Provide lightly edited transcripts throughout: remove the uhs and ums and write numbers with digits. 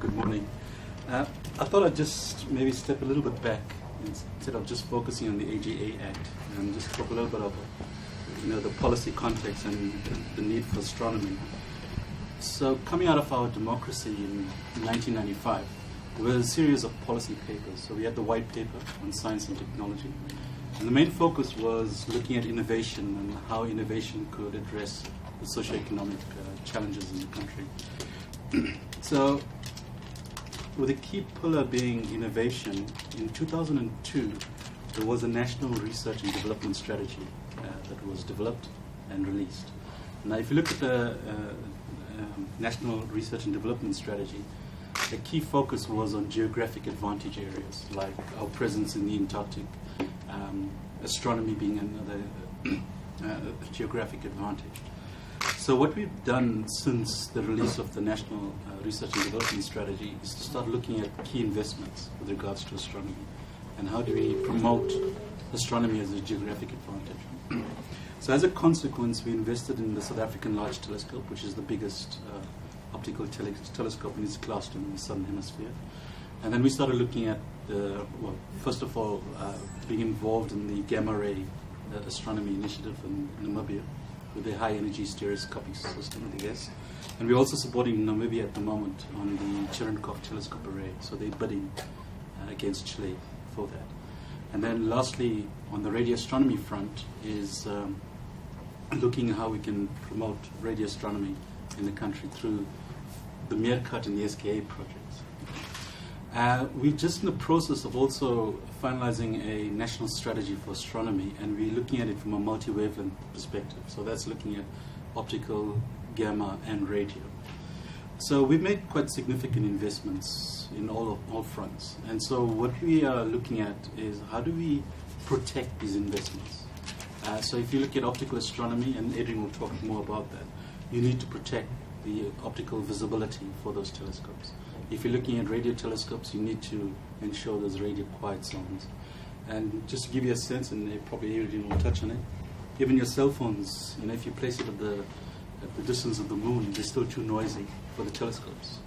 Good morning. I thought I'd just maybe step a little bit back instead of just focusing on the AGA Act and just talk a little bit of the policy context and the need for astronomy. So coming out of our democracy in 1995, there was a series of policy papers. So we had the white paper on science and technology. And the main focus was looking at innovation and how innovation could address the socioeconomic challenges in the country. So with a key pillar being innovation, in 2002, there was a national research and development strategy that was developed and released. Now, if you look at the National Research and Development Strategy, the key focus was on geographic advantage areas, like our presence in the Antarctic, astronomy being another geographic advantage. So what we've done since the release of the National Research and Development Strategy is to start looking at key investments with regards to astronomy and how do we promote astronomy as a geographic advantage. So as a consequence, we invested in the South African Large Telescope, which is the biggest optical telescope in its class in the Southern Hemisphere. And then we started looking at, first of all, being involved in the Gamma Ray Astronomy Initiative in Namibia with the high energy stereoscopic system, I guess. And we're also supporting Namibia at the moment on the Cherenkov telescope array. So they're bidding against Chile for that. And then lastly, on the radio astronomy front is looking at how we can promote radio astronomy in the country through the Meerkat and the SKA projects. We're just in the process of also finalizing a national strategy for astronomy, and we're looking at it from a multi-wavelength perspective. So that's looking at optical, gamma, and radio. So we've made quite significant investments in all fronts. And so what we are looking at is how do we protect these investments? So if you look at optical astronomy, and Adrian will talk more about that, you need to protect the optical visibility for those telescopes. If you're looking at radio telescopes, you need to ensure there's radio quiet zones. And just to give you a sense, and probably Adrian will touch on it, even your cell phones, if you place it at the distance of the moon, they're still too noisy for the telescopes.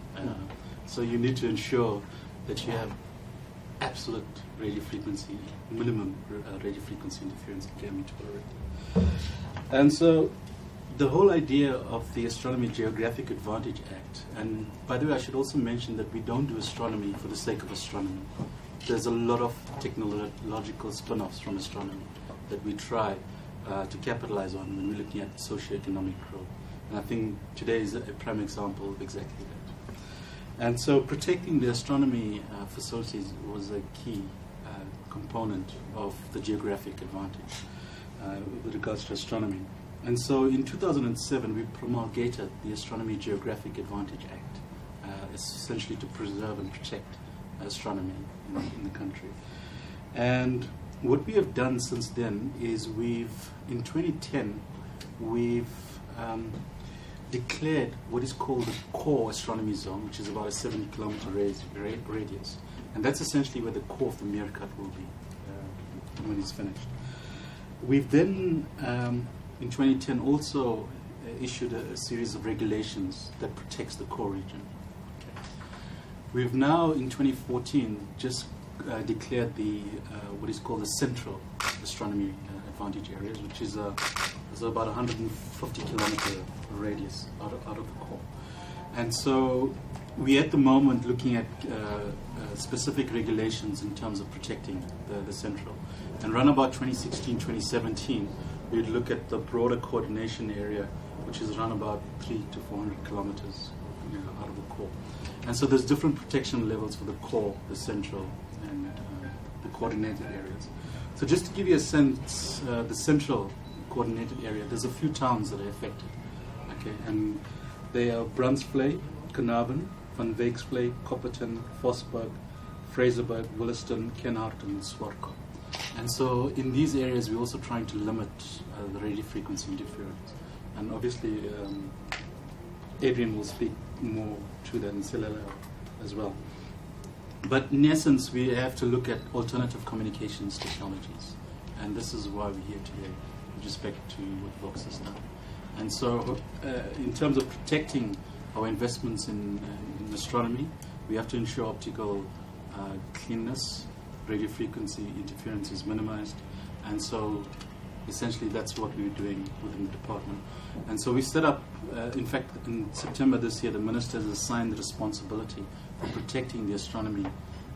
So you need to ensure that you have absolute radio frequency, minimum radio frequency interference that can be tolerated. And so the whole idea of the Astronomy Geographic Advantage Act, and by the way, I should also mention that we don't do astronomy for the sake of astronomy. There's a lot of technological spin-offs from astronomy that we try to capitalize on when we're looking at socioeconomic growth. And I think today is a prime example of exactly that. And so protecting the astronomy facilities was a key component of the geographic advantage with regards to astronomy. And so in 2007, we promulgated the Astronomy Geographic Advantage Act, essentially to preserve and protect astronomy in the country. And what we have done since then is in 2010, we've declared what is called the core astronomy zone, which is about a 70-kilometer radius. And that's essentially where the core of the Meerkat will be when it's finished. We've then in 2010 also issued a series of regulations that protects the core region. We've now in 2014 just declared the what is called the central astronomy advantage areas, which is about 150 kilometer radius out of the core. And so we at the moment looking at specific regulations in terms of protecting the central. And around about 2016, 2017, we'd look at the broader coordination area, which is around about 300 to 400 kilometers out of the core. And so there's different protection levels for the core, the central, and the coordinated areas. So just to give you a sense, the central coordinated area, there's a few towns that are affected. Okay, and they are Brunsvlei, Carnarvon, Van Wyksvlei, Copperton, Vosburg, Fraserburg, Williston, Kenhardt, and Swartkopp. And so in these areas, we're also trying to limit the radio frequency interference. And obviously, Adrian will speak more to that in SELAELO as well. But in essence, we have to look at alternative communications technologies. And this is why we're here today, with respect to what Vox has done. And so in terms of protecting our investments in astronomy, we have to ensure optical cleanness, radio frequency interference is minimized, and so essentially that's what we're doing within the department. And so we set up, in fact, in September this year, the minister has assigned the responsibility for protecting the astronomy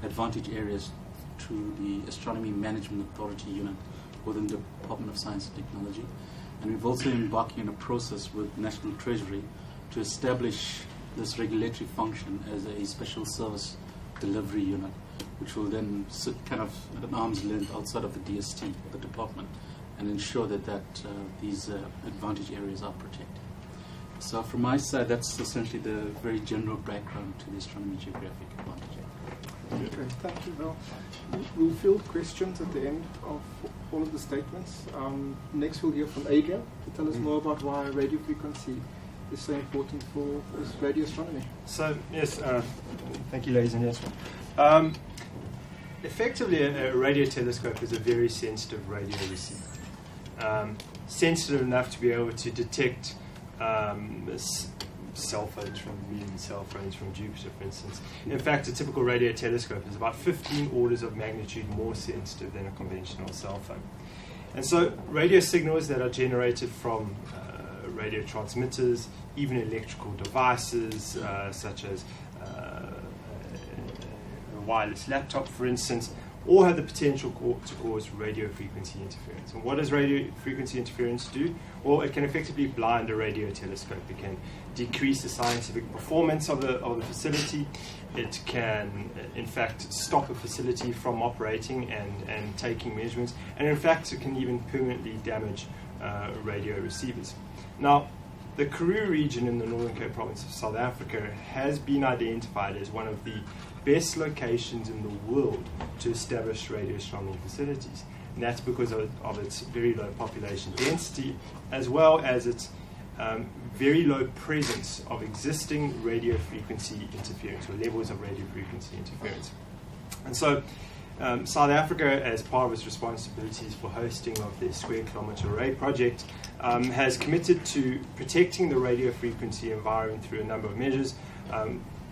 advantage areas to the Astronomy Management Authority unit within the Department of Science and Technology. And we've also embarked on a process with National Treasury to establish this regulatory function as a special service delivery unit, which will then sit kind of at an arm's length outside of the DST, the department, and ensure that these advantage areas are protected. So from my side, that's essentially the very general background to the Astronomy Geographic Advantage. Okay, thank you, Val. We'll field questions at the end of all of the statements. Next we'll hear from Adrian to tell us more about why radio frequency is so important for radio astronomy. So, yes, thank you, ladies and gentlemen. Effectively, a radio telescope is a very sensitive radio receiver. Sensitive enough to be able to detect cell phones from the moon, cell phones from Jupiter, for instance. In fact, a typical radio telescope is about 15 orders of magnitude more sensitive than a conventional cell phone. And so radio signals that are generated from radio transmitters, even electrical devices such as a wireless laptop, for instance, all have the potential to cause radio frequency interference. And what does radio frequency interference do? Well, it can effectively blind a radio telescope. It can decrease the scientific performance of the facility. It can, in fact, stop a facility from operating and taking measurements. And in fact, it can even permanently damage radio receivers. Now, the Karoo region in the Northern Cape province of South Africa has been identified as one of the best locations in the world to establish radio astronomy facilities. And that's because of its very low population density, as well as its very low presence of existing radio frequency interference, or levels of radio frequency interference. And so South Africa, as part of its responsibilities for hosting of the Square Kilometre Array project, has committed to protecting the radio frequency environment through a number of measures.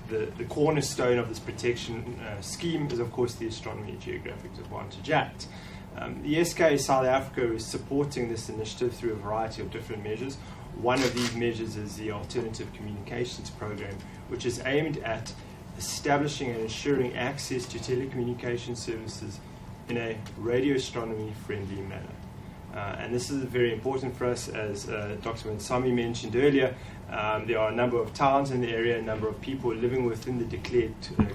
The cornerstone of this protection scheme is, of course, the Astronomy Geographic Advantage Act. The SKA South Africa is supporting this initiative through a variety of different measures. One of these measures is the Alternative Communications Program, which is aimed at establishing and ensuring access to telecommunication services in a radio astronomy friendly manner. And this is very important for us, as Dr. MUNSAMI mentioned earlier. There are a number of towns in the area, a number of people living within the declared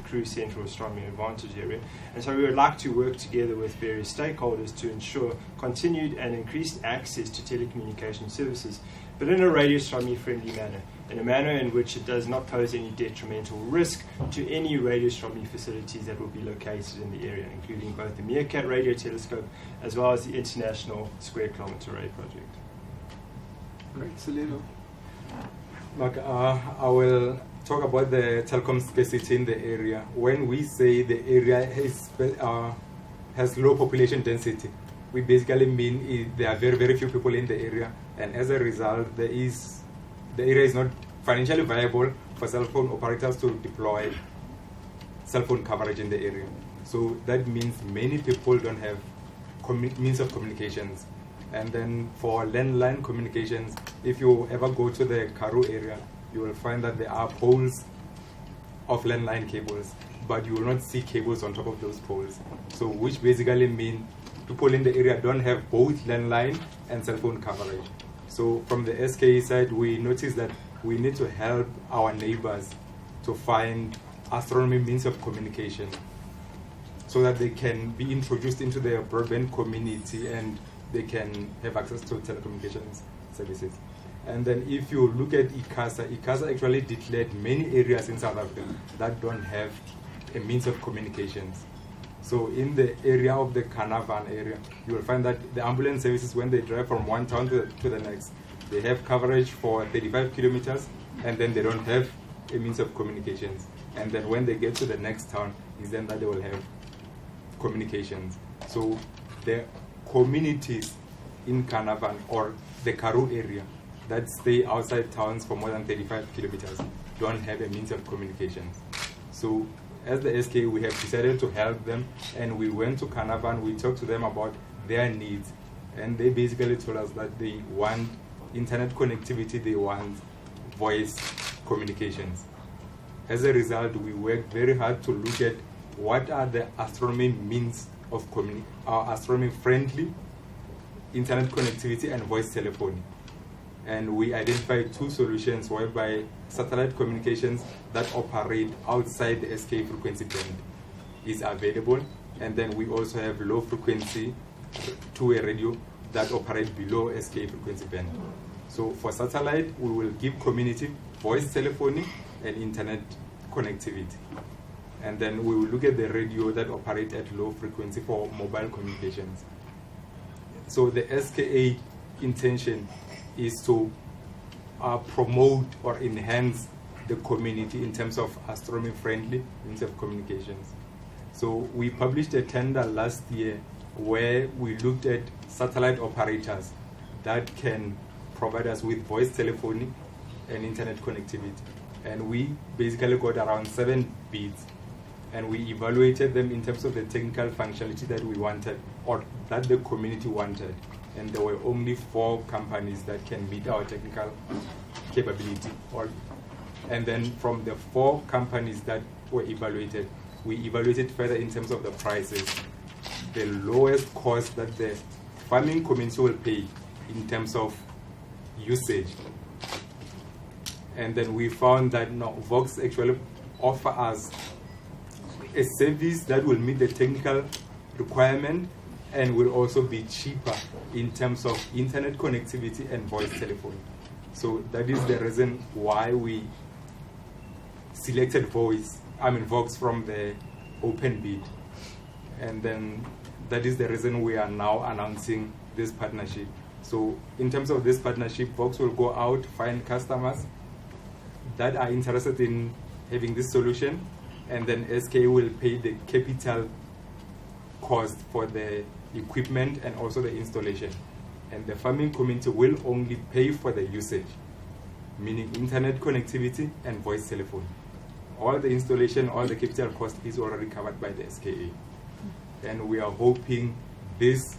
Karoo Central Astronomy Advantage area. And so we would like to work together with various stakeholders to ensure continued and increased access to telecommunication services, but in a radio astronomy friendly manner, in a manner in which it does not pose any detrimental risk to any radio astronomy facilities that will be located in the area, including both the Meerkat Radio Telescope as well as the International Square Kilometre Array Project. Great, SELAELO. I will talk about the telecom scarcity in the area. When we say the area has low population density, we basically mean there are very, very few people in the area, and as a result, the area is not financially viable for cell phone operators to deploy cell phone coverage in the area. So that means many people don't have means of communications. And then for landline communications, if you ever go to the Karoo area, you will find that there are poles of landline cables, but you will not see cables on top of those poles. So which basically means people in the area don't have both landline and cell phone coverage. So from the SKA side, we noticed that we need to help our neighbors to find astronomy means of communication so that they can be introduced into the broadband community and they can have access to telecommunications services. And then if you look at ICASA actually declared many areas in South Africa that don't have a means of communications. So in the area of the Canavan area, you will find that the ambulance services, when they drive from one town to the next, they have coverage for 35 kilometers, and then they don't have a means of communications. And then when they get to the next town, is then that they will have communications. So the communities in Canavan or the Karoo area that stay outside towns for more than 35 kilometers don't have a means of communications. So as the SKA, we have decided to help them, and we went to Canavan, we talked to them about their needs, and they basically told us that they want internet connectivity, they want voice communications. As a result, we worked very hard to look at what are the astronomy means of astronomy-friendly internet connectivity and voice telephony. And we identified two solutions whereby satellite communications that operate outside the SKA frequency band is available, and then we also have low frequency two-way radio that operate below SKA frequency band. So for satellite, we will give community voice telephony and internet connectivity. And then we will look at the radio that operate at low frequency for mobile communications. So the SKA intention is to promote or enhance the community in terms of astronomy-friendly means of communications. So we published a tender last year where we looked at satellite operators that can provide us with voice telephony and internet connectivity. And we basically got around 7 bids, and we evaluated them in terms of the technical functionality that we wanted or that the community wanted. And there were only 4 companies that can meet our technical capability. And then from the 4 companies that were evaluated, we evaluated further in terms of the prices, the lowest cost that the farming community will pay in terms of usage. And then we found that no, Vox actually offer us a service that will meet the technical requirement and will also be cheaper in terms of internet connectivity and voice telephony. So that is the reason why we selected Vox from the open bid. And then that is the reason we are now announcing this partnership. So in terms of this partnership, Vox will go out, find customers that are interested in having this solution, and then SKA will pay the capital cost for the equipment and also the installation. And the farming community will only pay for the usage, meaning internet connectivity and voice telephone. All the installation, all the capital cost is already covered by the SKA. And we are hoping this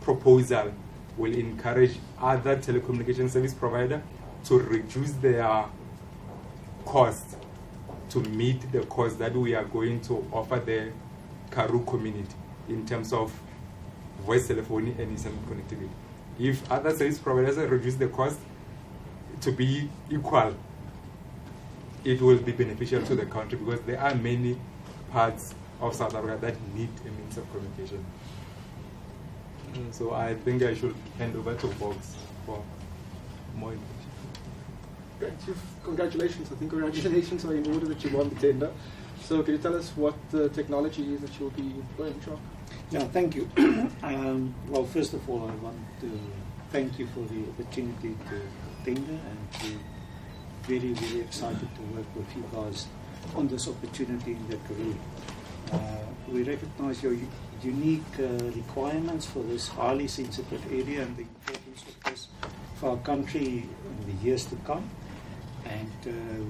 proposal will encourage other telecommunication service providers to reduce their cost to meet the cost that we are going to offer the Karoo community in terms of voice telephony and internet connectivity. If other service providers reduce the cost to be equal, it will be beneficial to the country because there are many parts of South Africa that need a means of communication. So I think I should hand over to Vox for more information. Great. Congratulations. I think congratulations are in order that you won the tender. So can you tell us what the technology is that you'll be employing, Jacques? Yeah, thank you. Well, first of all, I want to thank you for the opportunity to tender, and to very, very excited to work with you guys on this opportunity in the Karoo. We recognize your unique requirements for this highly sensitive area and the importance of this for our country in the years to come. And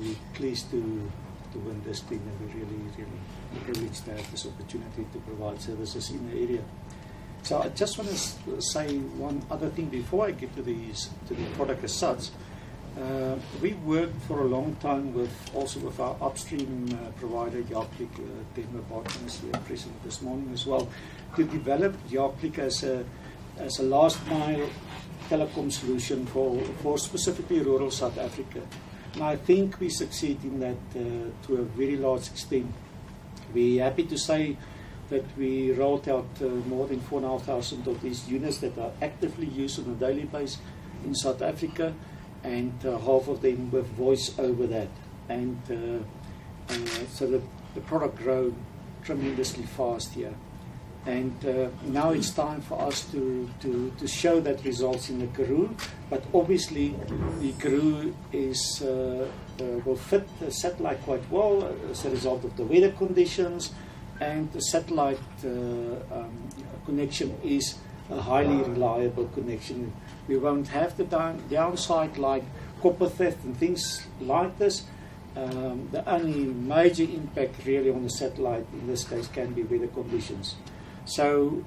we're pleased to win this tender. We're really, really privileged to have this opportunity to provide services in the area. So I just want to say one other thing before I get to the product as such. We worked for a long time also with our upstream provider, JACQUES, tender partners here present this morning as well, to develop JACQUES as a last mile telecom solution for specifically rural South Africa. And I think we succeed in that to a very large extent. We're happy to say that we rolled out more than 4,500 of these units that are actively used on a daily basis in South Africa, and half of them with voice over that. And so the product grew tremendously fast here. And now it's time for us to show that results in the Karoo. But obviously, the Karoo will fit the satellite quite well as a result of the weather conditions, and the satellite connection is a highly reliable connection. We won't have the downside like copper theft and things like this. The only major impact really on the satellite in this case can be weather conditions. So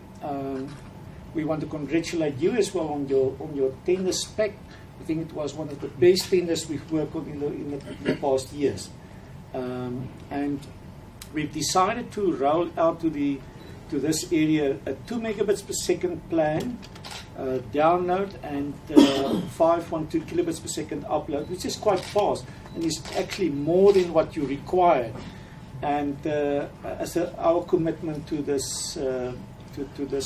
we want to congratulate you as well on your tender spec. I think it was one of the best tenders we've worked on in the past years. And we've decided to roll out to this area a 2 megabits per second plan download and 512 kilobits per second upload, which is quite fast and is actually more than what you require. And as our commitment to this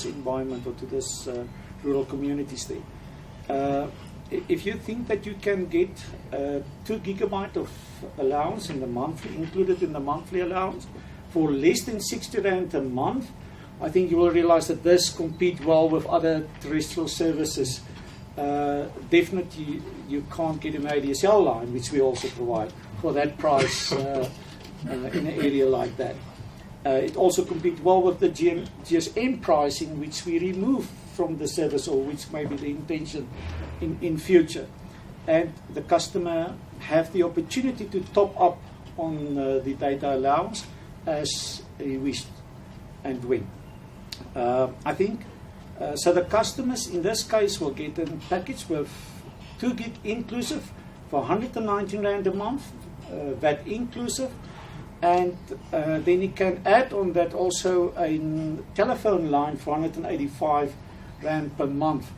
environment or to this rural communities there. If you think that you can get 2 gigabyte of allowance in the monthly, included in the monthly allowance, for less than 60 Rand a month, I think you will realize that this competes well with other terrestrial services. Definitely you can't get an ADSL line, which we also provide, for that price in an area like that. It also competes well with the GSM pricing, which we remove from the service, or which may be the intention in future. And the customer have the opportunity to top up on the data allowance as he wished and when. I think so the customers in this case will get a package with 2 gig inclusive for 119 Rand a month, VAT inclusive, and then you can add on that also a telephone line for 185 Rand per month.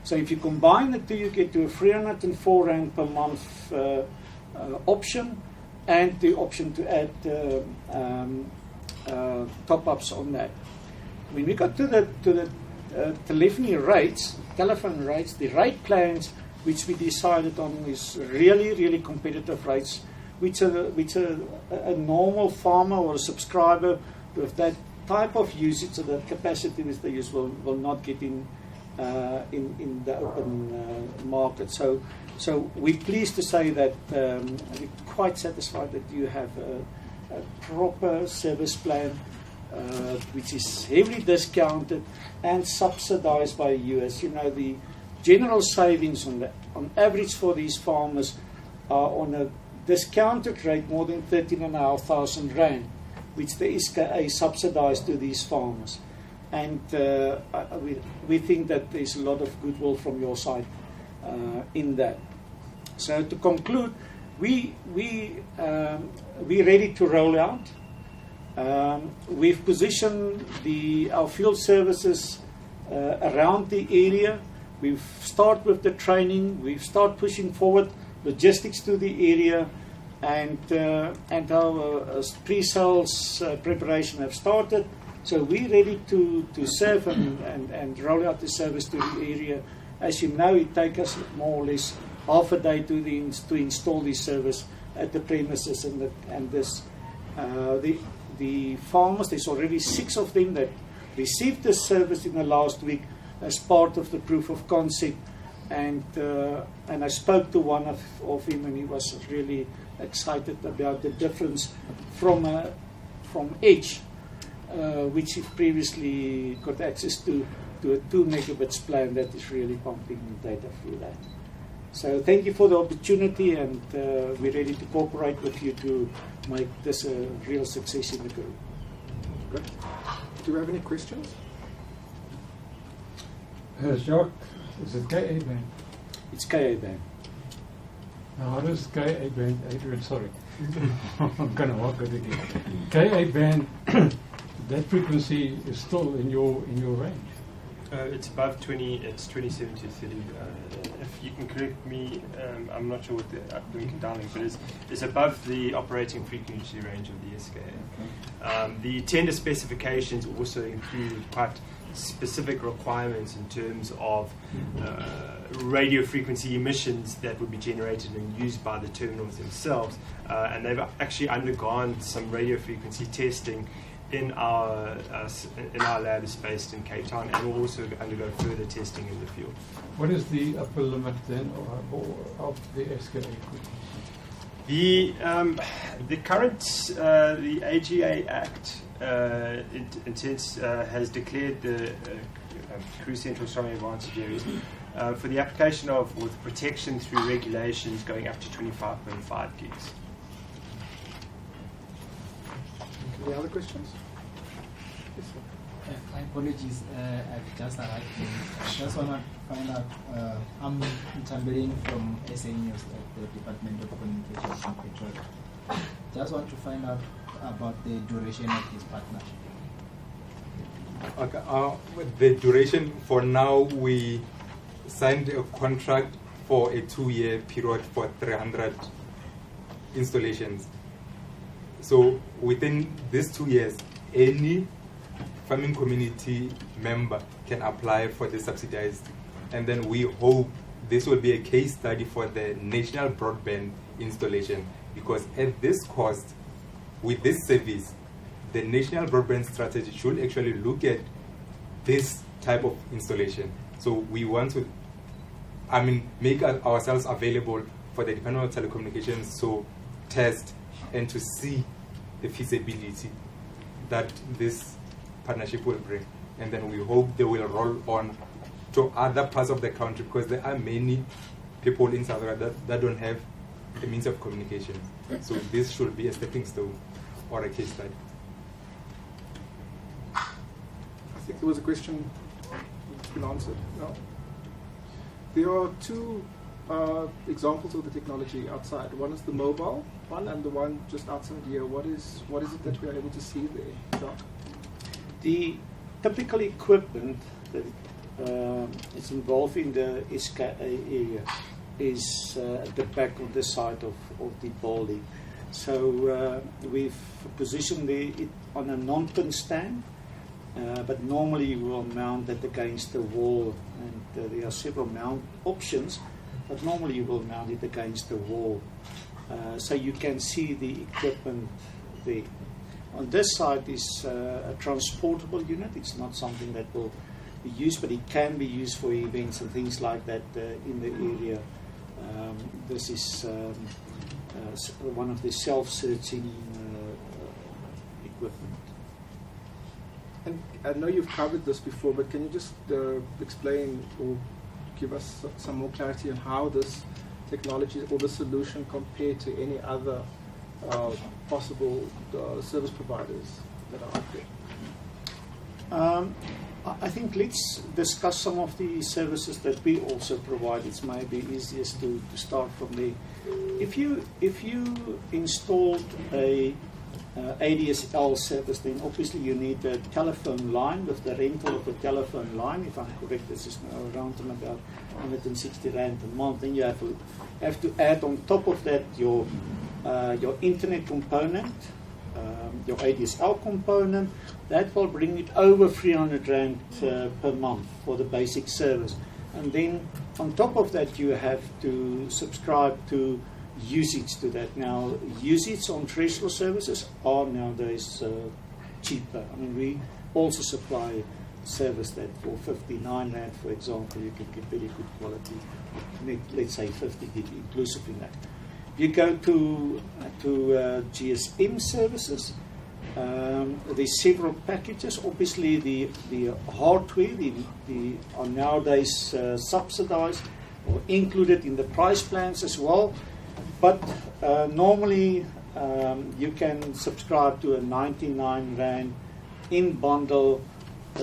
So if you combine the two, you get to a 304 Rand per month option, and the option to add top-ups on that. When we got to the telephone rates, the rate plans which we decided on is really competitive rates, which a normal farmer or a subscriber with that type of usage or that capacity which they use will not get in the open market. So we're pleased to say that we're quite satisfied that you have a proper service plan which is heavily discounted and subsidized by US. You know, the general savings on average for these farmers are on a discounted rate more than 13,500 Rand, which the SKA subsidized to these farmers. And we think that there's a lot of goodwill from your side in that. So to conclude, we're ready to roll out. We've positioned our field services around the area. We've started with the training. We've started pushing forward logistics to the area, and our pre-sales preparation have started. So we're ready to serve and roll out the service to the area. As you know, it takes us more or less half a day to install this service at the premises, and the farmers, there's already 6 of them that received the service in the last week as part of the proof of concept, and I spoke to one of him, and he was really excited about the difference from Edge, which he previously got access to a 2 megabits plan that is really pumping data through that. So thank you for the opportunity, and we're ready to cooperate with you to make this a real success in the group. Great. Do you have any questions? Jacques, is it KA band? It's KA band. Now, what is KA band, Adrian? Sorry. I'm going to walk it again. KA band, that frequency is still in your range? It's above 20, it's 27 to 30. If you can correct me, I'm not sure what the uplink and downlink, but it's above the operating frequency range of the SKA. Okay. The tender specifications also include quite specific requirements in terms of radio frequency emissions that would be generated and used by the terminals themselves, and they've actually undergone some radio frequency testing in our labs based in Cape Town, and will also undergo further testing in the field. What is the upper limit then of the SKA frequency? The current the AGA Act has declared the Cruise Central Astronomy Advantage areas for the application of with protection through regulations going up to 25.5 gigs. Any other questions? Yes, sir. My apologies, I've just arrived. I just want to find out, I'm Ntambering from SA News at the Department of Communications and Petroleum. Just want to find out about the duration of this partnership. Okay, the duration for now, we signed a contract for a 2-year period for 300 installations. So within these 2 years, any farming community member can apply for the subsidized. And then we hope this will be a case study for the national broadband installation, because at this cost, with this service, the national broadband strategy should actually look at this type of installation. So we want to, make ourselves available for the Department of Telecommunications to test and to see the feasibility that this partnership will bring. And then we hope they will roll on to other parts of the country, because there are many people in South Africa that don't have the means of communication. So this should be a stepping stone or a case study. I think there was a question that's been answered. No? There are two examples of the technology outside. One is the mobile one, and the one just outside here. What is it that we are able to see there, Jacques? The typical equipment that is involved in the SKA area is at the back of the side of the building. So we've positioned it on a non-pin stand, but normally you will mount it against the wall, and there are several mount options, but normally you will mount it against the wall, so you can see the equipment there. On this side is a transportable unit. It's not something that will be used, but it can be used for events and things like that in the area. This is one of the self-searching equipment. And I know you've covered this before, but can you just explain or give us some more clarity on how this technology or the solution compared to any other possible service providers that are out there? I think let's discuss some of the services that we also provide. It's maybe easiest to start from there. If you installed a ADSL service, then obviously you need a telephone line. With the rental of the telephone line, if I'm correct, this is around about 160 rand a month. Then you have to add on top of that your internet component, your ADSL component. That will bring it over 300 rand per month for the basic service. And then on top of that, you have to subscribe to usage to that. Now, usage on terrestrial services are nowadays cheaper. I mean, we also supply service that for 59 rand, for example, you can get very good quality. Let's say 50 gig inclusive in that. If you go to GSM services, there's several packages. Obviously, the hardware are nowadays subsidized or included in the price plans as well. But normally you can subscribe to a 99 rand in bundle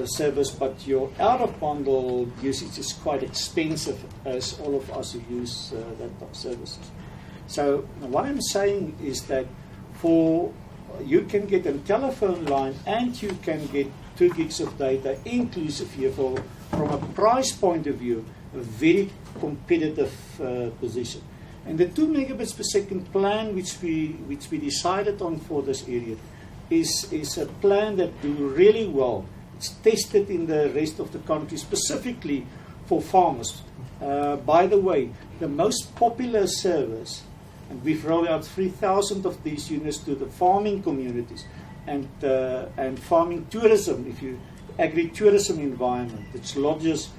service, but your out of bundle usage is quite expensive, as all of us who use that type of services. So what I'm saying is that you can get a telephone line and you can get 2 gigs of data inclusive here from a price point of view, a very competitive position. And the 2 megabits per second plan, which we decided on for this area, is a plan that do really well. It's tested in the rest of the country, specifically for farmers. By the way, the most popular service, and we've rolled out 3,000 of these units to the farming communities and farming tourism, if you agri-tourism environment, it's lodges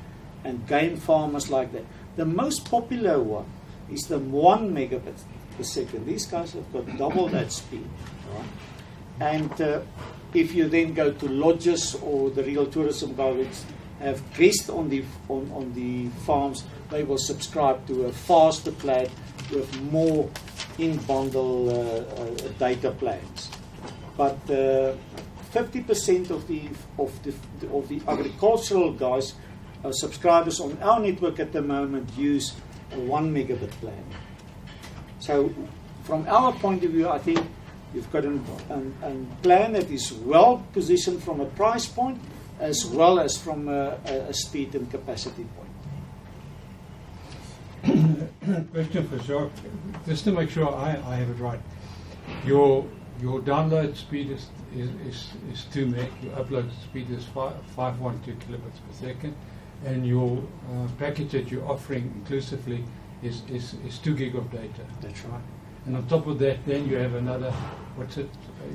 and game farmers like that. The most popular one is the 1 megabit per second. These guys have got double that speed. Right? And if you then go to lodges or the real tourism guys have guests on the farms, they will subscribe to a faster plan with more in-bundle data plans. but 50% of the agricultural guys, subscribers on our network at the moment, use a 1 megabit plan. So from our point of view, I think you've got a plan that is well positioned from a price point as well as from a speed and capacity point. Question for Jacques. Just to make sure I have it right. Your download speed is 2 meg. Your upload speed is 512 kilobits per second, and your package that you're offering inclusively is 2 gig of data. That's right. And on top of that, then you have another.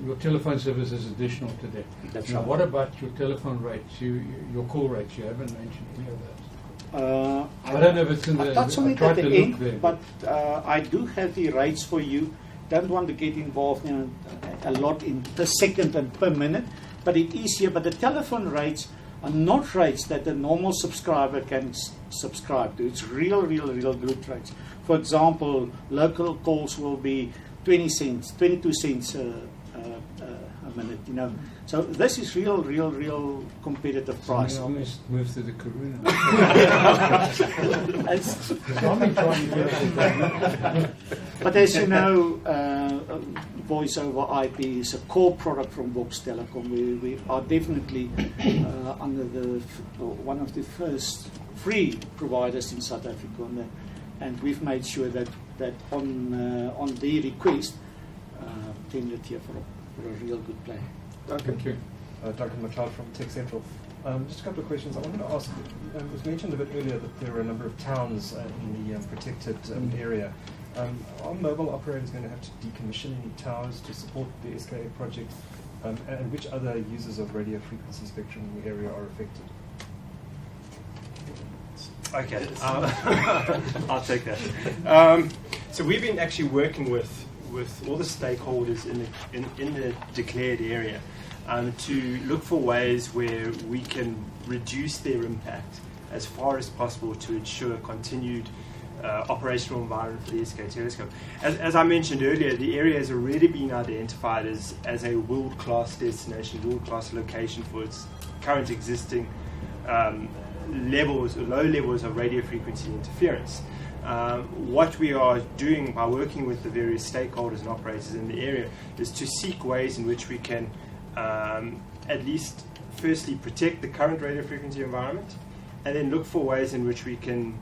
Your telephone service is additional to that. That's now, right. what about your telephone rates? Your call rates? You haven't mentioned any of those. I don't know if it's in the. That's on I it tried at to the look end, there. but I do have the rates for you. Don't want to get involved in a lot in per second and per minute, but it is here. But the telephone rates are not rates that a normal subscriber can subscribe to. It's real good rates. For example, local calls will be 20 cents, 22 cents a minute. You know, so this is real competitive price. I almost moved to the Karuna. But as you know, voice over IP is a core product from Vox Telecom. We are definitely under one of the first free providers in South Africa, and we've made sure that on the request, tendered here for a real good plan. Thank you. Duncan McLeod from Tech Central. Just a couple of questions. I wanted to ask, it was mentioned a bit earlier that there are a number of towns in the protected area. Are mobile operators going to have to decommission any towers to support the SKA project? And which other users of radio frequency spectrum in the area are affected? Okay, I'll take that. So we've been actually working with all the stakeholders in the declared area to look for ways where we can reduce their impact as far as possible to ensure continued operational environment for the SKA telescope. As I mentioned earlier, the area has already been identified as a world-class destination, world-class location for its current existing low levels of radio frequency interference. What we are doing by working with the various stakeholders and operators in the area is to seek ways in which we can at least firstly protect the current radio frequency environment, and then look for ways in which we can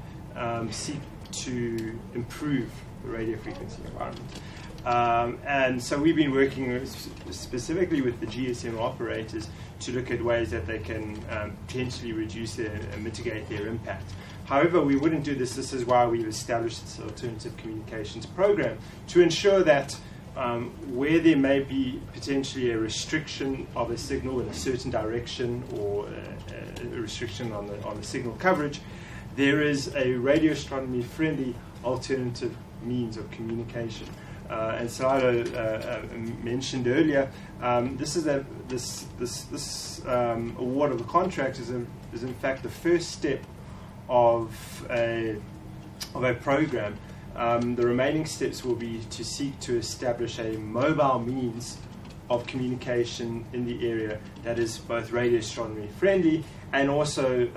seek to improve the radio frequency environment. And so we've been working specifically with the GSM operators to look at ways that they can potentially reduce and mitigate their impact. However, we wouldn't do this. This is why we've established this alternative communications program, to ensure that where there may be potentially a restriction of a signal in a certain direction, or a restriction on the signal coverage, there is a radio astronomy friendly alternative means of communication. And SELAELO mentioned earlier, this award of the contract is in fact the first step of a program. The remaining steps will be to seek to establish a mobile means of communication in the area that is both radio astronomy friendly and also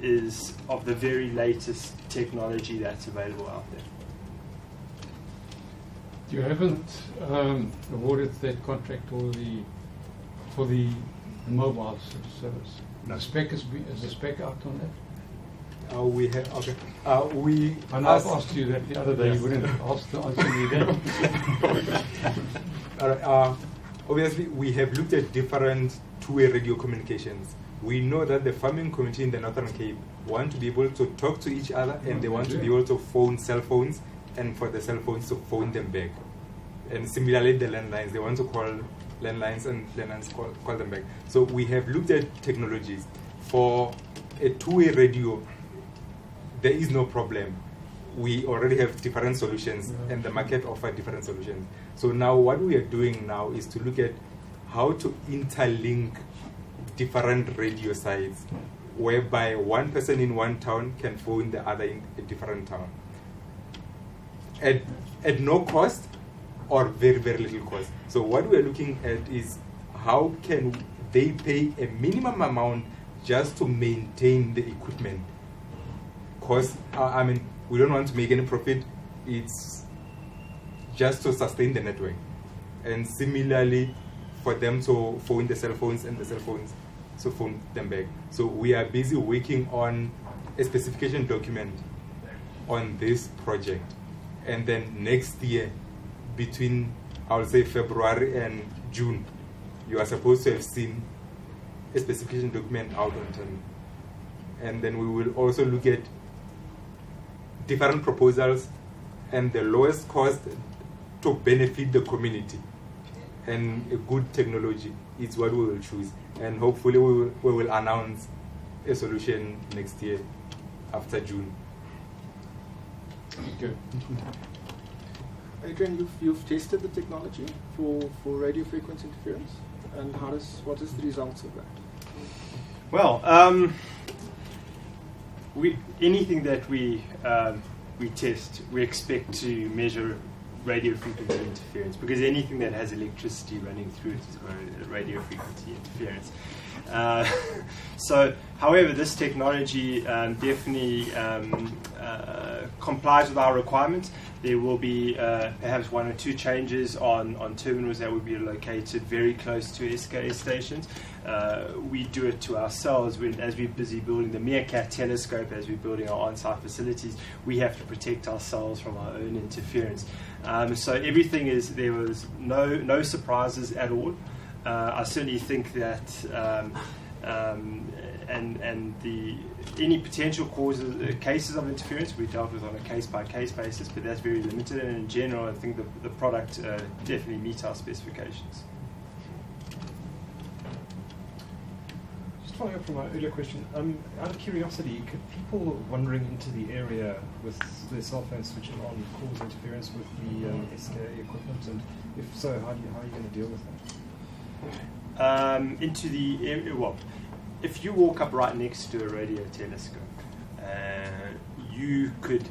is of the very latest technology that's available out there. You haven't awarded that contract for the mobile service. No. The spec is the spec out on that? We have, okay. I know I've asked you that the other day. You wouldn't answer me then. Obviously, we have looked at different two-way radio communications. We know that the farming community in the Northern Cape want to be able to talk to each other, and they want to be able to phone cell phones, and for the cell phones to phone them back. And similarly, the landlines, they want to call landlines, and landlines call them back. So we have looked at technologies. For a two-way radio, there is no problem. We already have different solutions, and the market offers different solutions. So now what we are doing now is to look at how to interlink different radio sites, whereby one person in one town can phone the other in a different town at no cost or very, very little cost. So what we are looking at is how can they pay a minimum amount just to maintain the equipment? Because, I mean, we don't want to make any profit. It's just to sustain the network. And similarly, for them to phone the cell phones and the cell phones to phone them back. So we are busy working on a specification document on this project. And then next year, between, I would say, February and June, you are supposed to have seen a specification document out on time. And then we will also look at different proposals and the lowest cost to benefit the community. And a good technology is what we will choose. And hopefully we will announce a solution next year after June. Good. Adrian, you've tested the technology for radio frequency interference, and what is the results of that? Well, anything that we test, we expect to measure radio frequency interference, because anything that has electricity running through it is got radio frequency interference. So, however, this technology definitely complies with our requirements. There will be perhaps 1 or 2 changes on terminals that will be located very close to SKA stations. We do it to ourselves as we're busy building the Meerkat telescope, as we're building our on-site facilities. We have to protect ourselves from our own interference. So everything there was no surprises at all. I certainly think that any potential cases of interference we dealt with on a case-by-case basis, but that's very limited. And in general, I think the product definitely meets our specifications. Just following up from my earlier question, out of curiosity, could people wandering into the area with their cell phone switching on cause interference with the SKA equipment? And if so, how are you going to deal with that? Into the area, well, if you walk up right next to a radio telescope, you could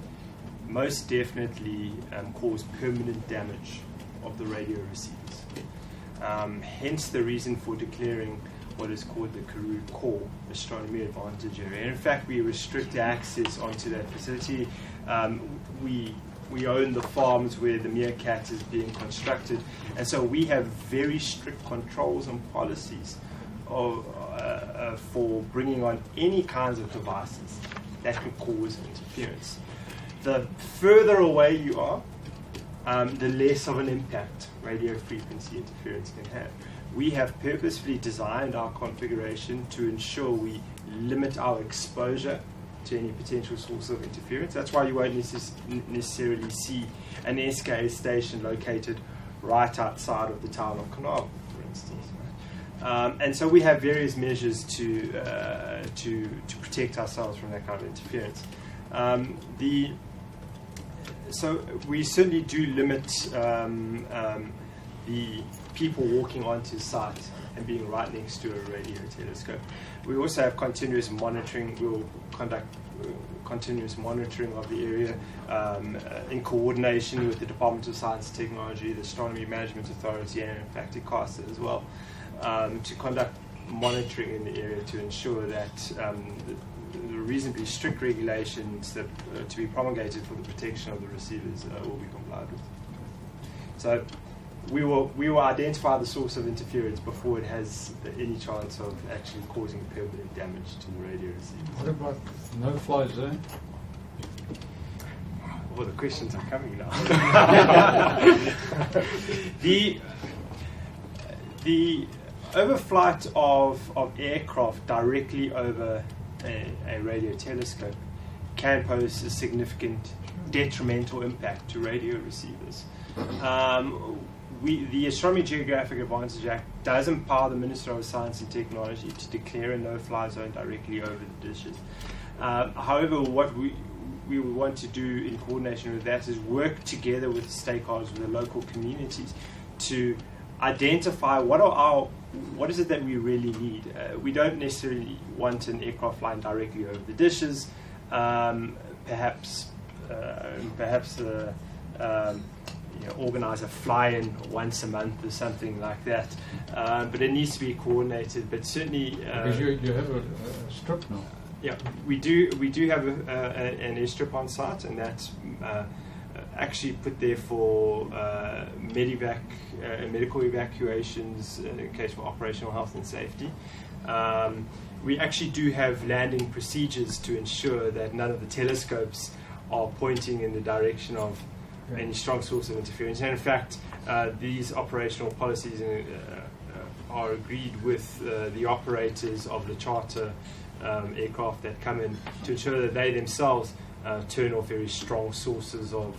most definitely cause permanent damage of the radio receivers. Hence the reason for declaring what is called the Karoo Core Astronomy Advantage area. And in fact, we restrict access onto that facility. We own the farms where the Meerkat is being constructed, and so we have very strict controls and policies for bringing on any kinds of devices that can cause interference. The further away you are, the less of an impact radio frequency interference can have. We have purposefully designed our configuration to ensure we limit our exposure to any potential source of interference. That's why you won't necessarily see an SKA station located right outside of the town of Carnarvon, for instance. Right? And so we have various measures to protect ourselves from that kind of interference. So we certainly do limit the people walking onto site and being right next to a radio telescope. We also have continuous monitoring. We'll conduct continuous monitoring of the area in coordination with the Department of Science and Technology, the Astronomy Management Authority, and in fact ICASA as well, to conduct monitoring in the area to ensure that the reasonably strict regulations that to be promulgated for the protection of the receivers will be complied with. So we will identify the source of interference before it has any chance of actually causing permanent damage to the radio receiver. What about no-fly zone? Well, the questions are coming now. The overflight of aircraft directly over a radio telescope can pose a significant detrimental impact to radio receivers. The Astronomy Geographic Advantage Act does empower the Minister of Science and Technology to declare a no-fly zone directly over the dishes. However, what we would want to do in coordination with that is work together with stakeholders, with the local communities, to identify what is it that we really need. We don't necessarily want an aircraft flying directly over the dishes. organize a fly-in once a month or something like that. But it needs to be coordinated. But certainly, because you have a strip now. yeah, we do have an airstrip on site, and that's actually put there for medical evacuations in case of operational health and safety. We actually do have landing procedures to ensure that none of the telescopes are pointing in the direction of any strong source of interference. And in fact, these operational policies are agreed with the operators of the charter aircraft that come in to ensure that they themselves turn off very strong sources of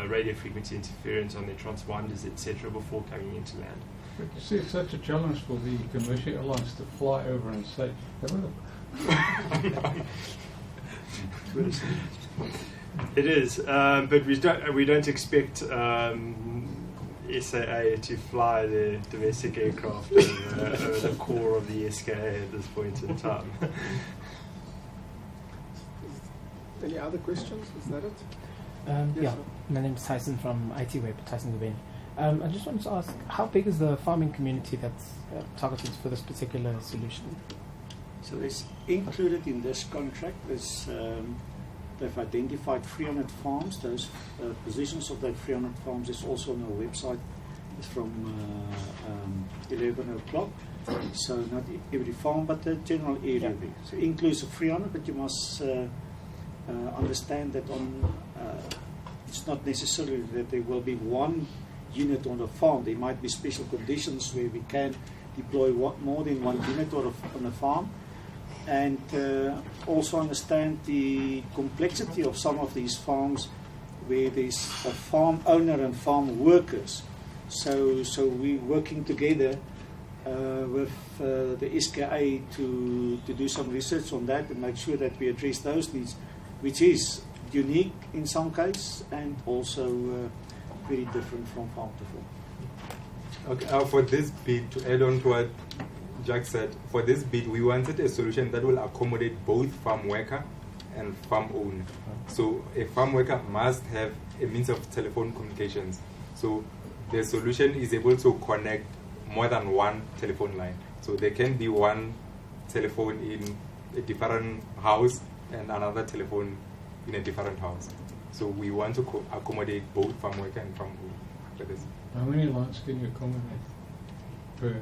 radio frequency interference on their transponders, etc., before coming into land. But you see, it's such a challenge for the commercial airlines to fly over and say, have a look. It is, but we don't expect SAA to fly the domestic aircraft over the core of the SKA at this point in time. Any other questions? Is that it? Yeah, Yes, my name is Tyson from IT Web, Tyson Gubeni. I just wanted to ask, how big is the farming community that's targeted for this particular solution? So it's included in this contract. They've identified 300 farms. Those positions of that 300 farms is also on our website. It's from 11 o'clock. So not every farm, but the general area. Yeah. So it includes 300, but you must understand that it's not necessarily that there will be one unit on the farm. There might be special conditions where we can deploy more than one unit on a farm. And also understand the complexity of some of these farms where there's a farm owner and farm workers. So we're working together with the SKA to do some research on that and make sure that we address those needs, which is unique in some cases and also very different from farm to farm. Okay, for this bid, to add on to what Jack said, for this bid, we wanted a solution that will accommodate both farm worker and farm owner. So a farm worker must have a means of telephone communications. So the solution is able to connect more than one telephone line. So there can be one telephone in a different house and another telephone in a different house. So we want to accommodate both farm worker and farm owner for this. How many lines can you accommodate per?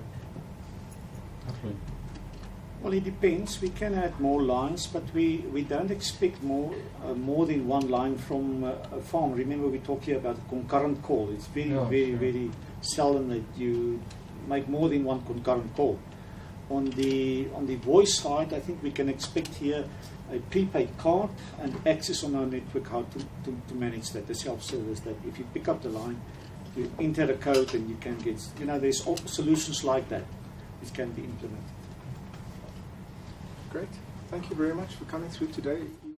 Well, it depends. We can add more lines, but we don't expect more than one line from a farm. Remember, we talk here about a concurrent call. It's very seldom that you make more than one concurrent call. On the voice side, I think we can expect here a prepaid card and access on our network how to manage that, the self-service, that if you pick up the line, you enter a code and you can get, there's solutions like that which can be implemented. Great. Thank you very much for coming through today.